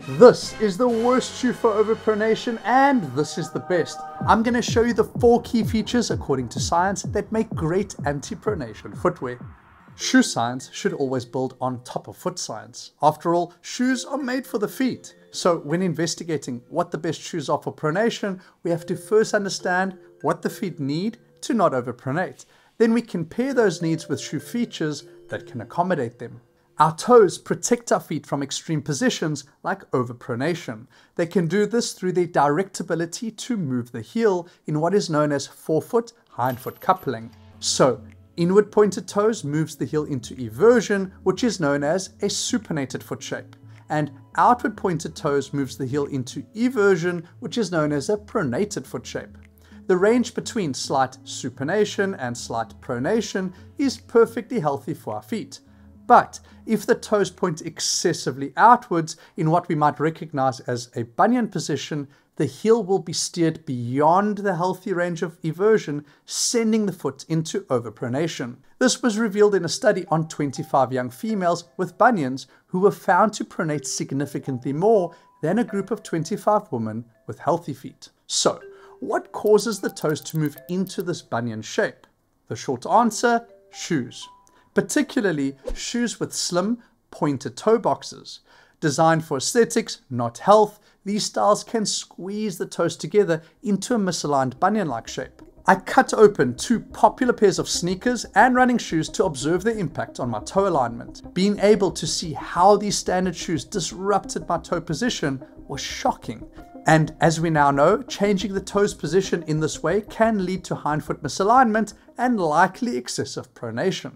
This is the worst shoe for overpronation, and this is the best. I'm going to show you the 4 key features, according to science, that make great anti-pronation footwear. Shoe science should always build on top of foot science. After all, shoes are made for the feet. So when investigating what the best shoes are for pronation, we have to first understand what the feet need to not overpronate. Then we can pair those needs with shoe features that can accommodate them. Our toes protect our feet from extreme positions like overpronation. They can do this through their direct ability to move the heel in what is known as forefoot hindfoot coupling. So, inward pointed toes moves the heel into eversion, which is known as a supinated foot shape. And outward pointed toes moves the heel into eversion, which is known as a pronated foot shape. The range between slight supination and slight pronation is perfectly healthy for our feet. But if the toes point excessively outwards in what we might recognize as a bunion position, the heel will be steered beyond the healthy range of eversion, sending the foot into overpronation. This was revealed in a study on 25 young females with bunions who were found to pronate significantly more than a group of 25 women with healthy feet. So, what causes the toes to move into this bunion shape? The short answer: shoes. Particularly shoes with slim, pointed toe boxes. Designed for aesthetics, not health, these styles can squeeze the toes together into a misaligned bunion-like shape. I cut open 2 popular pairs of sneakers and running shoes to observe their impact on my toe alignment. Being able to see how these standard shoes disrupted my toe position was shocking. And as we now know, changing the toe's position in this way can lead to hindfoot misalignment and likely excessive pronation.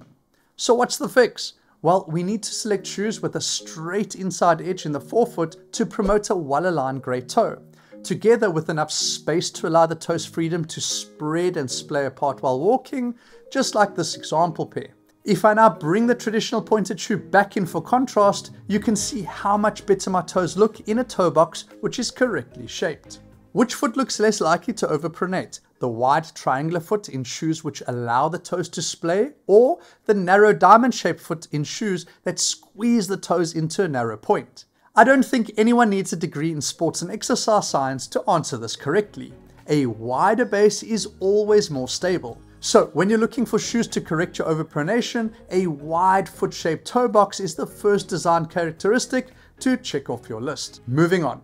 So what's the fix? Well, we need to select shoes with a straight inside edge in the forefoot to promote a well-aligned great toe, together with enough space to allow the toes freedom to spread and splay apart while walking, just like this example pair. If I now bring the traditional pointed shoe back in for contrast, you can see how much better my toes look in a toe box which is correctly shaped. Which foot looks less likely to overpronate? The wide triangular foot in shoes which allow the toes to splay, or the narrow diamond-shaped foot in shoes that squeeze the toes into a narrow point? I don't think anyone needs a degree in sports and exercise science to answer this correctly. A wider base is always more stable. So when you're looking for shoes to correct your overpronation, a wide foot-shaped toe box is the first design characteristic to check off your list. Moving on.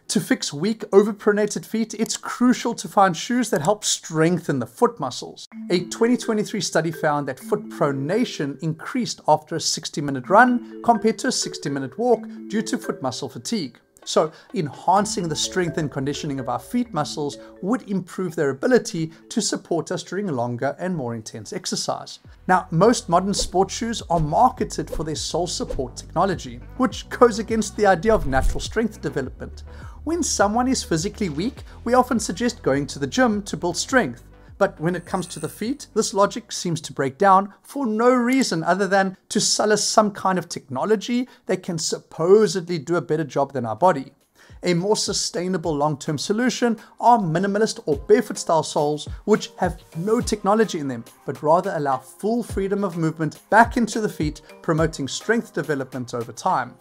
To fix weak, overpronated feet, it's crucial to find shoes that help strengthen the foot muscles. A 2023 study found that foot pronation increased after a 60-minute run compared to a 60-minute walk due to foot muscle fatigue. So, enhancing the strength and conditioning of our feet muscles would improve their ability to support us during longer and more intense exercise. Now, most modern sports shoes are marketed for their sole support technology, which goes against the idea of natural strength development. When someone is physically weak, we often suggest going to the gym to build strength. But when it comes to the feet, this logic seems to break down for no reason other than to sell us some kind of technology that can supposedly do a better job than our body. A more sustainable long-term solution are minimalist or barefoot style soles, which have no technology in them, but rather allow full freedom of movement back into the feet, promoting strength development over time.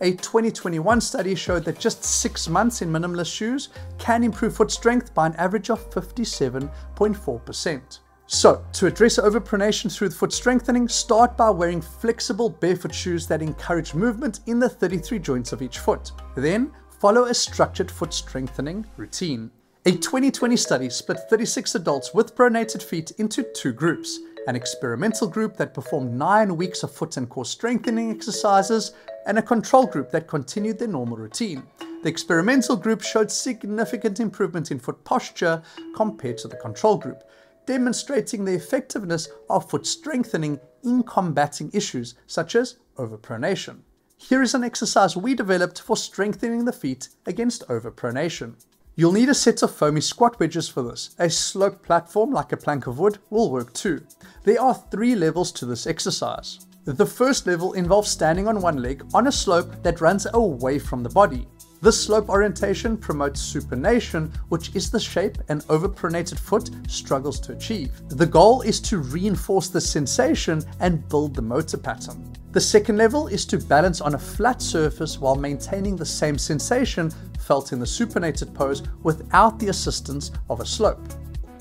A 2021 study showed that just 6 months in minimalist shoes can improve foot strength by an average of 57.4%. So, to address overpronation through foot strengthening, start by wearing flexible barefoot shoes that encourage movement in the 33 joints of each foot. Then, follow a structured foot strengthening routine. A 2020 study split 36 adults with pronated feet into 2 groups. An experimental group that performed 9 weeks of foot and core strengthening exercises, and a control group that continued their normal routine. The experimental group showed significant improvement in foot posture compared to the control group, demonstrating the effectiveness of foot strengthening in combating issues such as overpronation. Here is an exercise we developed for strengthening the feet against overpronation. You'll need a set of foamy squat wedges for this. A sloped platform like a plank of wood will work too. There are 3 levels to this exercise. The first level involves standing on one leg on a slope that runs away from the body. This slope orientation promotes supination, which is the shape an overpronated foot struggles to achieve. The goal is to reinforce the sensation and build the motor pattern. The second level is to balance on a flat surface while maintaining the same sensation felt in the supinated pose without the assistance of a slope.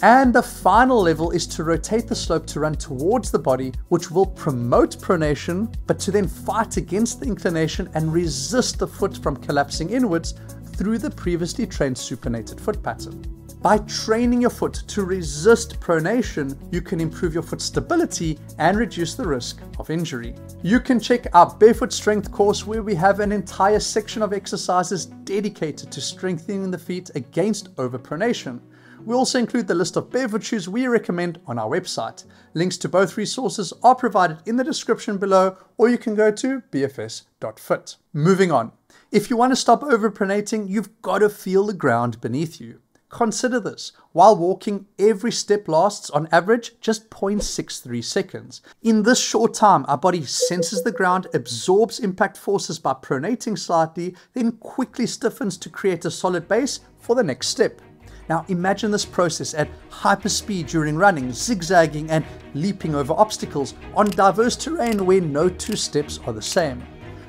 And the final level is to rotate the slope to run towards the body, which will promote pronation, but to then fight against the inclination and resist the foot from collapsing inwards through the previously trained supinated foot pattern. By training your foot to resist pronation, you can improve your foot stability and reduce the risk of injury. You can check our Barefoot Strength course, where we have an entire section of exercises dedicated to strengthening the feet against overpronation. We also include the list of barefoot shoes we recommend on our website. Links to both resources are provided in the description below, or you can go to bfs.fit. Moving on. If you want to stop overpronating, you've got to feel the ground beneath you. Consider this. While walking, every step lasts on average just 0.63 seconds. In this short time, our body senses the ground, absorbs impact forces by pronating slightly, then quickly stiffens to create a solid base for the next step. Now imagine this process at hyperspeed during running, zigzagging and leaping over obstacles on diverse terrain where no two steps are the same.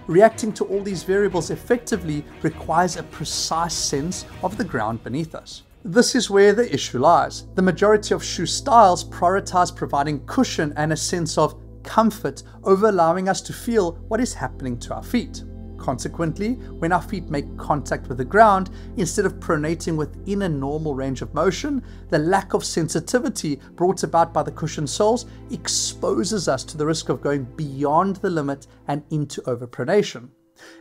Reacting to all these variables effectively requires a precise sense of the ground beneath us. This is where the issue lies. The majority of shoe styles prioritize providing cushion and a sense of comfort over allowing us to feel what is happening to our feet. Consequently, when our feet make contact with the ground, instead of pronating within a normal range of motion, the lack of sensitivity brought about by the cushion soles exposes us to the risk of going beyond the limit and into overpronation.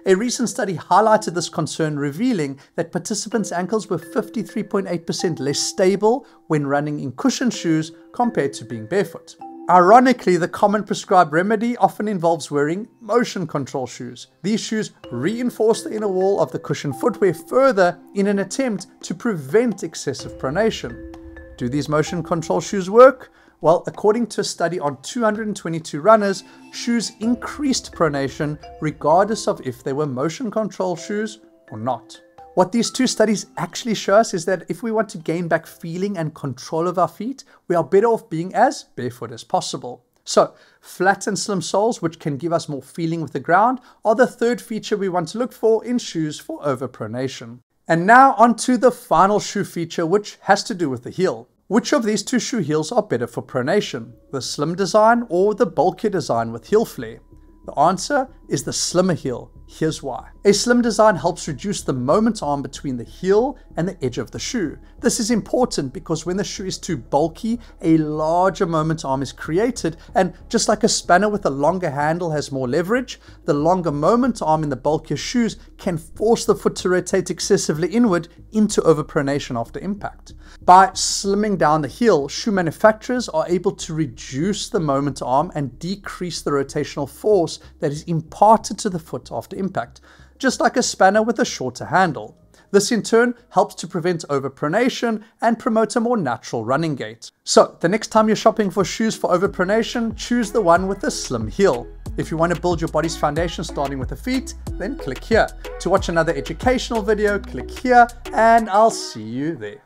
A recent study highlighted this concern, revealing that participants' ankles were 53.8% less stable when running in cushion shoes compared to being barefoot. Ironically, the common prescribed remedy often involves wearing motion control shoes. These shoes reinforce the inner wall of the cushion footwear further in an attempt to prevent excessive pronation. Do these motion control shoes work? Well, according to a study on 222 runners, shoes increased pronation regardless of if they were motion control shoes or not. What these two studies actually show us is that if we want to gain back feeling and control of our feet, we are better off being as barefoot as possible. So, flat and slim soles, which can give us more feeling with the ground, are the third feature we want to look for in shoes for overpronation. And now onto the final shoe feature, which has to do with the heel. Which of these two shoe heels are better for pronation? The slim design or the bulkier design with heel flare? The answer is the slimmer heel. Here's why. A slim design helps reduce the moment arm between the heel and the edge of the shoe. This is important because when the shoe is too bulky, a larger moment arm is created, and just like a spanner with a longer handle has more leverage, the longer moment arm in the bulkier shoes can force the foot to rotate excessively inward into overpronation after impact. By slimming down the heel, shoe manufacturers are able to reduce the moment arm and decrease the rotational force that is imparted to the foot after impact, just like a spanner with a shorter handle. This in turn helps to prevent overpronation and promote a more natural running gait. So the next time you're shopping for shoes for overpronation, choose the one with a slim heel. If you want to build your body's foundation starting with the feet, then click here. To watch another educational video, click here, and I'll see you there.